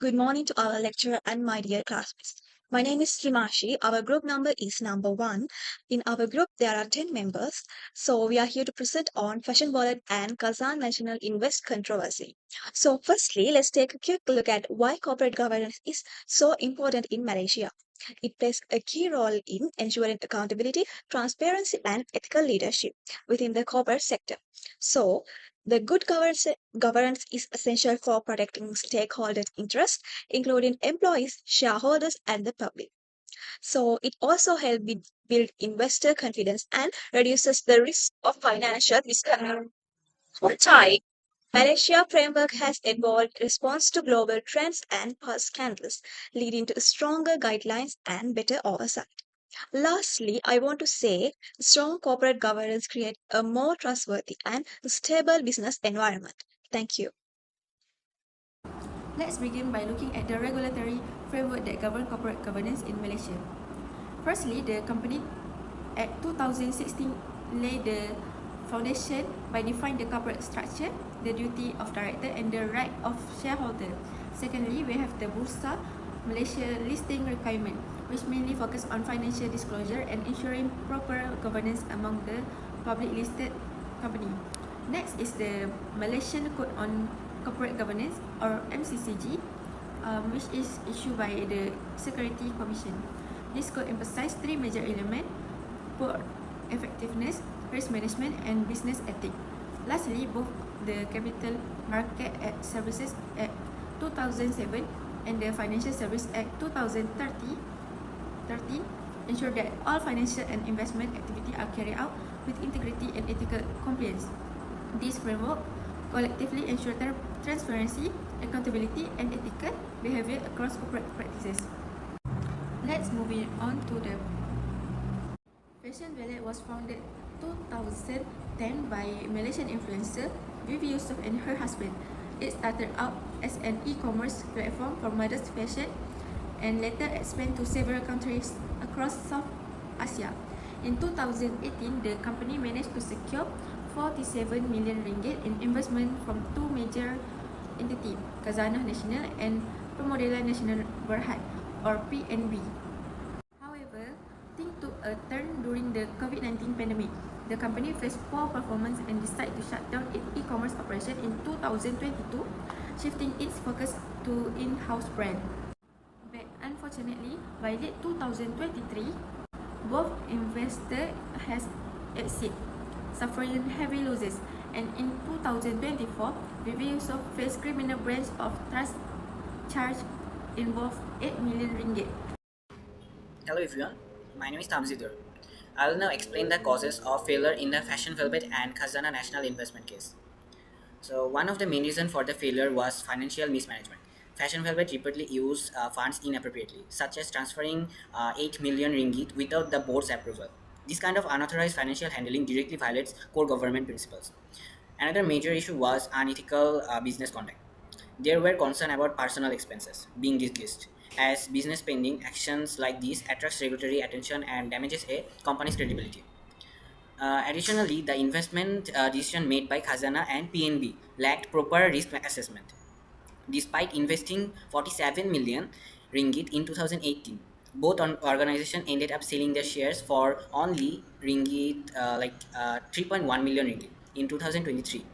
Good morning to our lecturer and my dear classmates. My name is Himashi. Our group number is number 1. In our group, there are 10 members. So, we are here to present on Fashionvalet and Khazanah Nasional Invest controversy. So, firstly, let's take a quick look at why corporate governance is so important in Malaysia. It plays a key role in ensuring accountability, transparency, and ethical leadership within the corporate sector. So, the good governance is essential for protecting stakeholder interests, including employees, shareholders, and the public. So it also helps build investor confidence and reduces the risk of financial misconduct. Over time, Malaysia framework has evolved in response to global trends and past scandals, leading to stronger guidelines and better oversight. Lastly, I want to say strong corporate governance creates a more trustworthy and stable business environment. Thank you. Let's begin by looking at the regulatory framework that governs corporate governance in Malaysia. Firstly, the Company Act 2016 laid the foundation by defining the corporate structure, the duty of director and the right of shareholder. Secondly, we have the Bursa Malaysia listing requirement, which mainly focus on financial disclosure and ensuring proper governance among the public listed company. Next is the Malaysian Code on Corporate Governance or MCCG, which is issued by the Security Commission. This code emphasizes three major elements: board effectiveness, risk management, and business ethics. Lastly, both the Capital Market Act Services Act 2007 and the Financial Services Act 2013 ensure that all financial and investment activity are carried out with integrity and ethical compliance. This framework collectively ensure transparency, accountability, and ethical behavior across corporate practices. Let's move on to the Fashionvalet was founded 2010 by Malaysian influencer Vivi Yusof and her husband. It started out as an e-commerce platform for modest fashion and later expanded to several countries across South Asia. In 2018, the company managed to secure 47 million ringgit in investment from two major entities, Khazanah Nasional and Pemodelan Nasional Berhad or PNB. However, things took a turn during the COVID-19 pandemic. The company faced poor performance and decided to shut down its e-commerce operation in 2022, shifting its focus to in-house brand. But unfortunately, by late 2023, both investors has exit, suffering heavy losses, and in 2024, Vivi Yusof faced criminal branch of trust charge involved 8 million ringgit. Hello everyone, my name is Tamzidur. I will now explain the causes of failure in the Fashionvalet and Khazanah national investment case. So one of the main reasons for the failure was financial mismanagement. Fashionvalet repeatedly used funds inappropriately, such as transferring 8 million ringgit without the board's approval. This kind of unauthorized financial handling directly violates core government principles. Another major issue was unethical business conduct. There were concerns about personal expenses being dismissed, as business spending actions like these attracts regulatory attention and damages a company's credibility. Additionally, the investment decision made by Khazanah and PNB lacked proper risk assessment. Despite investing 47 million ringgit in 2018, both organizations ended up selling their shares for only 3.1 million ringgit in 2023,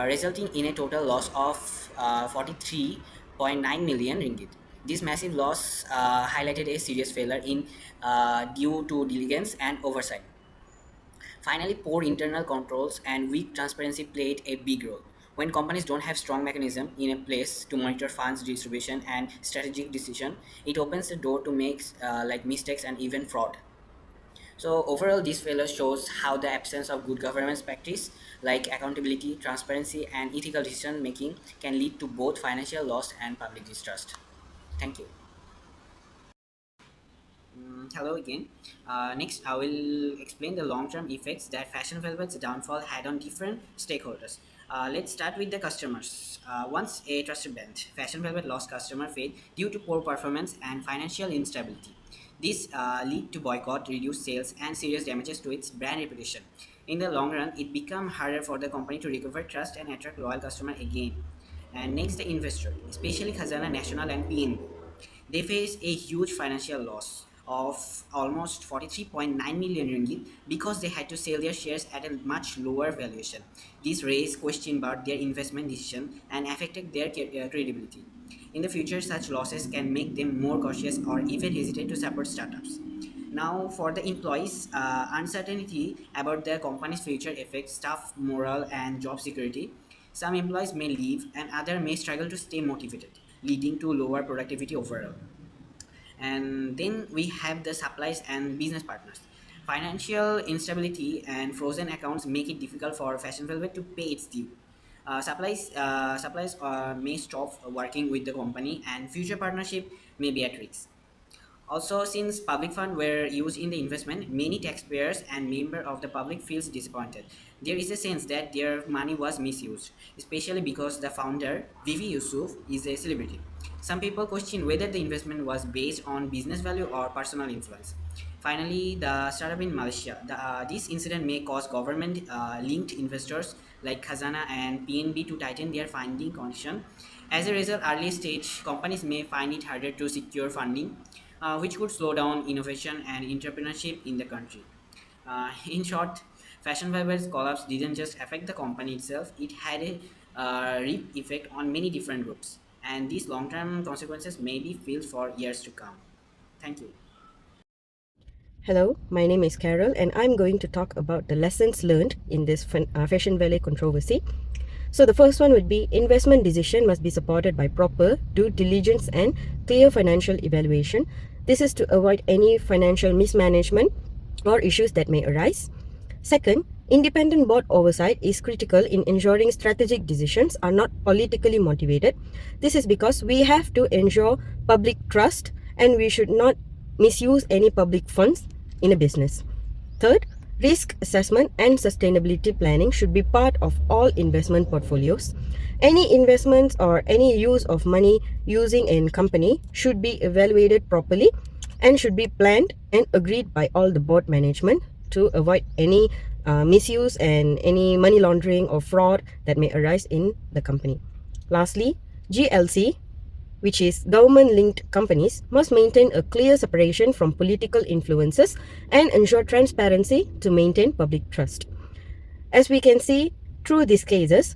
resulting in a total loss of 43.9 million ringgit. This massive loss highlighted a serious failure in due to diligence and oversight. Finally, poor internal controls and weak transparency played a big role. When companies don't have strong mechanism in a place to monitor funds distribution and strategic decision, it opens the door to make mistakes and even fraud. So overall, this failure shows how the absence of good governance practice like accountability, transparency, and ethical decision making can lead to both financial loss and public distrust. Thank you. Hello again. Next, I will explain the long-term effects that Fashion Velvet's downfall had on different stakeholders. Let's start with the customers. Once a trusted brand, Fashion Velvet lost customer faith due to poor performance and financial instability. This led to boycott, reduced sales, and serious damages to its brand reputation. In the long run, it became harder for the company to recover trust and attract loyal customers again. And next, the investor, especially Khazanah, National, and PNB. They face a huge financial loss of almost 43.9 million ringgit because they had to sell their shares at a much lower valuation. This raised question about their investment decision and affected their credibility. In the future, such losses can make them more cautious or even hesitate to support startups. Now, for the employees, uncertainty about the company's future affects staff morale and job security. Some employees may leave and others may struggle to stay motivated, leading to lower productivity overall. And then we have the supplies and business partners. Financial instability and frozen accounts make it difficult for Fashion Velvet to pay its due. Supplies may stop working with the company, and future partnership may be at risk. Also, since public funds were used in the investment, many taxpayers and members of the public feels disappointed. There is a sense that their money was misused, especially because the founder, Vivi Yusuf, is a celebrity. Some people question whether the investment was based on business value or personal influence. Finally, the startup in Malaysia. This incident may cause government-linked investors like Khazanah and PNB to tighten their funding condition. As a result, early stage companies may find it harder to secure funding, which could slow down innovation and entrepreneurship in the country. In short, Fashion Fiber's collapse didn't just affect the company itself, it had a rip effect on many different groups. And these long term consequences may be felt for years to come. Thank you. Hello, my name is Carol, and I'm going to talk about the lessons learned in this Fashionvalet controversy. So, the first one would be investment decision must be supported by proper due diligence and clear financial evaluation. This is to avoid any financial mismanagement or issues that may arise. Second, independent board oversight is critical in ensuring strategic decisions are not politically motivated. This is because we have to ensure public trust and we should not misuse any public funds in a business. Third, risk assessment and sustainability planning should be part of all investment portfolios. Any investments or any use of money using in company should be evaluated properly and should be planned and agreed by all the board management to avoid any misuse and any money laundering or fraud that may arise in the company. Lastly, GLC, which is government-linked companies, must maintain a clear separation from political influences and ensure transparency to maintain public trust. As we can see through these cases,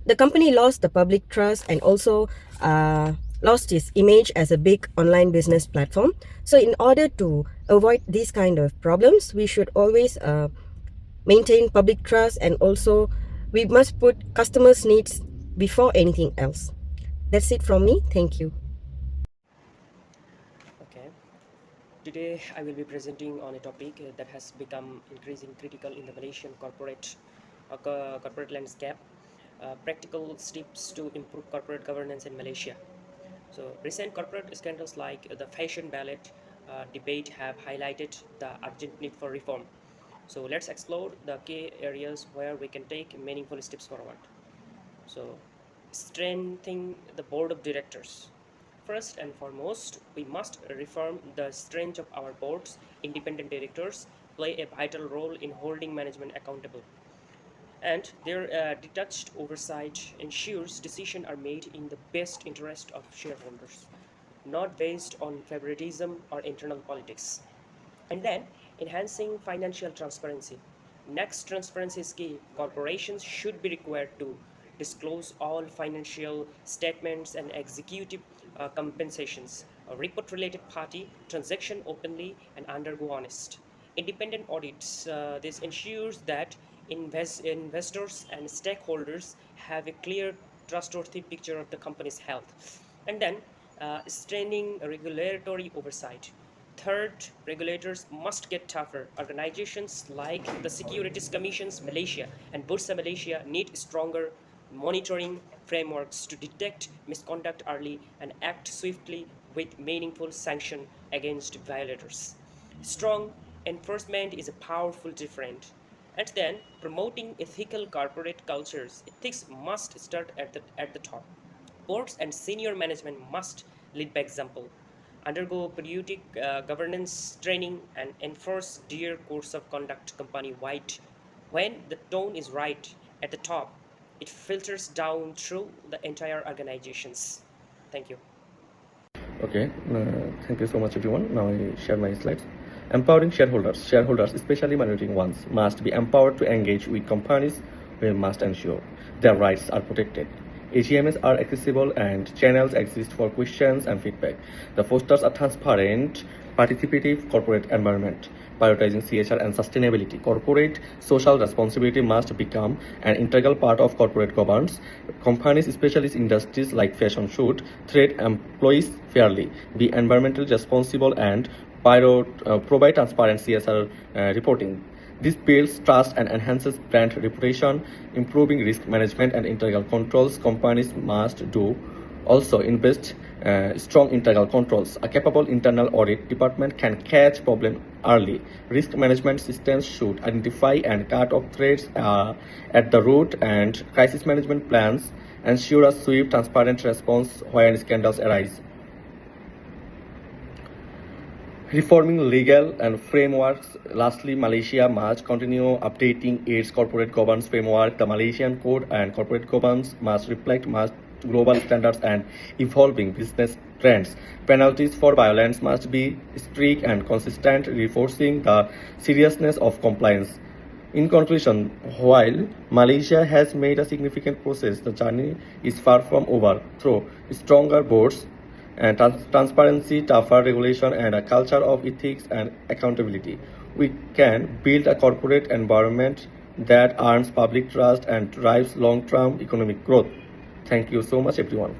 the company lost the public trust and also lost its image as a big online business platform. So in order to avoid these kind of problems, we should always maintain public trust, and also we must put customers' needs before anything else. That's it from me. Thank you. Okay. Today I will be presenting on a topic that has become increasingly critical in the Malaysian corporate landscape. Practical steps to improve corporate governance in Malaysia. So recent corporate scandals like the Fashionvalet debate have highlighted the urgent need for reform. So let's explore the key areas where we can take meaningful steps forward. So strengthening the board of directors. First and foremost, we must reform the strength of our boards. Independent directors play a vital role in holding management accountable, and their detached oversight ensures decisions are made in the best interest of shareholders, not based on favoritism or internal politics. And then, enhancing financial transparency. Next, transparency is key. Corporations should be required to disclose all financial statements and executive compensations, report related party transaction openly, and undergo honest independent audits. This ensures that investors and stakeholders have a clear, trustworthy picture of the company's health. And then, strengthening regulatory oversight. Third, regulators must get tougher. Organizations like the Securities Commissions Malaysia and Bursa Malaysia need stronger monitoring frameworks to detect misconduct early and act swiftly with meaningful sanction against violators. Strong enforcement is a powerful deterrent. And then, promoting ethical corporate cultures. Ethics must start at the top. Boards and senior management must lead by example, undergo periodic governance training, and enforce their course of conduct company wide. When the tone is right at the top, it filters down through the entire organizations. Thank you. Okay, thank you so much everyone. Now I share my slides. Empowering shareholders. Shareholders, especially minority ones, must be empowered to engage with companies. We must ensure their rights are protected. AGMs are accessible and channels exist for questions and feedback. The fosters a transparent, participative corporate environment. Prioritizing CSR and sustainability. Corporate social responsibility must become an integral part of corporate governance. Companies, especially industries like fashion, should treat employees fairly, be environmentally responsible, and provide transparent CSR reporting. This builds trust and enhances brand reputation, improving risk management and internal controls. Companies must do also invest strong internal controls. A capable internal audit department can catch problems early. Risk management systems should identify and cut off threats at the root, and crisis management plans ensure a swift, transparent response when scandals arise. Reforming legal and frameworks. Lastly, Malaysia must continue updating its corporate governance framework. The Malaysian Code and Corporate Governance must reflect global standards and evolving business trends. Penalties for violence must be strict and consistent, reinforcing the seriousness of compliance. In conclusion, while Malaysia has made a significant progress, the journey is far from over. Through stronger boards and transparency, tougher regulation, and a culture of ethics and accountability, we can build a corporate environment that earns public trust and drives long-term economic growth. Thank you so much, everyone.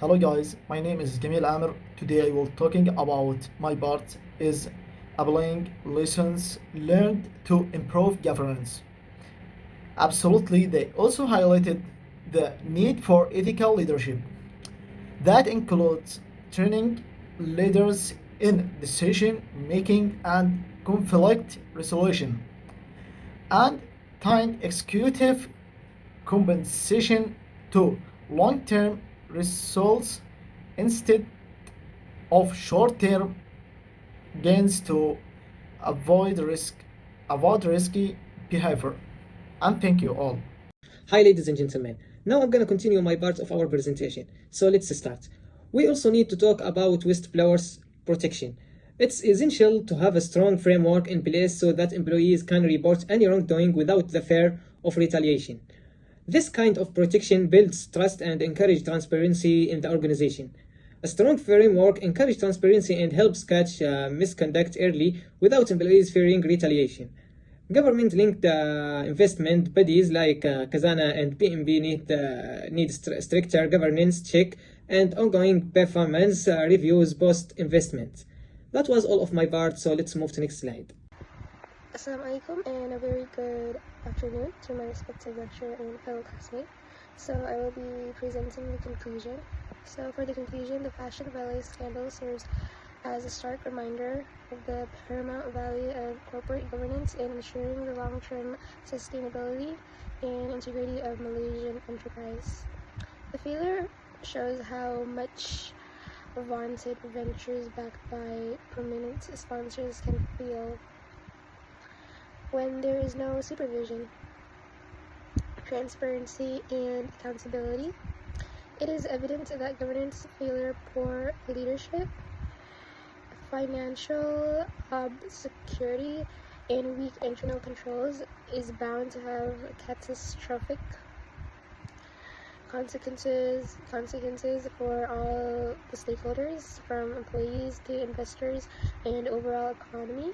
Hello guys, my name is Gameel. Today I will talking about my part is applying lessons learned to improve governance. Absolutely, they also highlighted the need for ethical leadership. That includes training leaders in decision making and conflict resolution, and tying executive compensation to long-term results instead of short-term gains to avoid risky behavior. And thank you all. Hi ladies and gentlemen, now I'm gonna continue my part of our presentation, so let's start. We also need to talk about whistleblowers protection. It's essential to have a strong framework in place so that employees can report any wrongdoing without the fear of retaliation. This kind of protection builds trust and encourages transparency in the organization. A strong framework encourages transparency and helps catch misconduct early without employees fearing retaliation. Government-linked investment bodies like Khazanah and PMB need stricter governance check and ongoing performance reviews post-investment. That was all of my part, so let's move to next slide. Assalamualaikum and a very good afternoon to my respective lecturer and fellow classmates. So I will be presenting the conclusion. So for the conclusion, the Fashionvalet scandal serves as a stark reminder of the paramount value of corporate governance in ensuring the long-term sustainability and integrity of Malaysian enterprise. The failure shows how much vaunted ventures backed by prominent sponsors can fail when there is no supervision, transparency, and accountability. It is evident that governance failure, poor leadership, financial security, and weak internal controls is bound to have catastrophic consequences for all the stakeholders, from employees to investors and overall economy.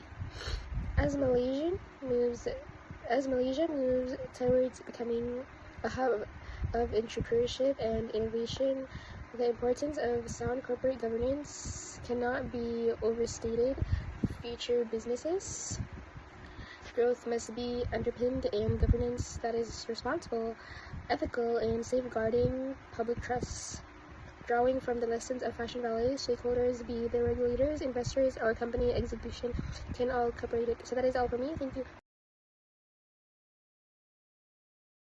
As Malaysia moves towards becoming a hub of entrepreneurship and innovation, the importance of sound corporate governance cannot be overstated. Future businesses growth must be underpinned in governance that is responsible, ethical, and safeguarding public trust. Drawing from the lessons of Fashionvalet, stakeholders, be they regulators, investors, or company execution, can all cooperate. So that is all for me. Thank you.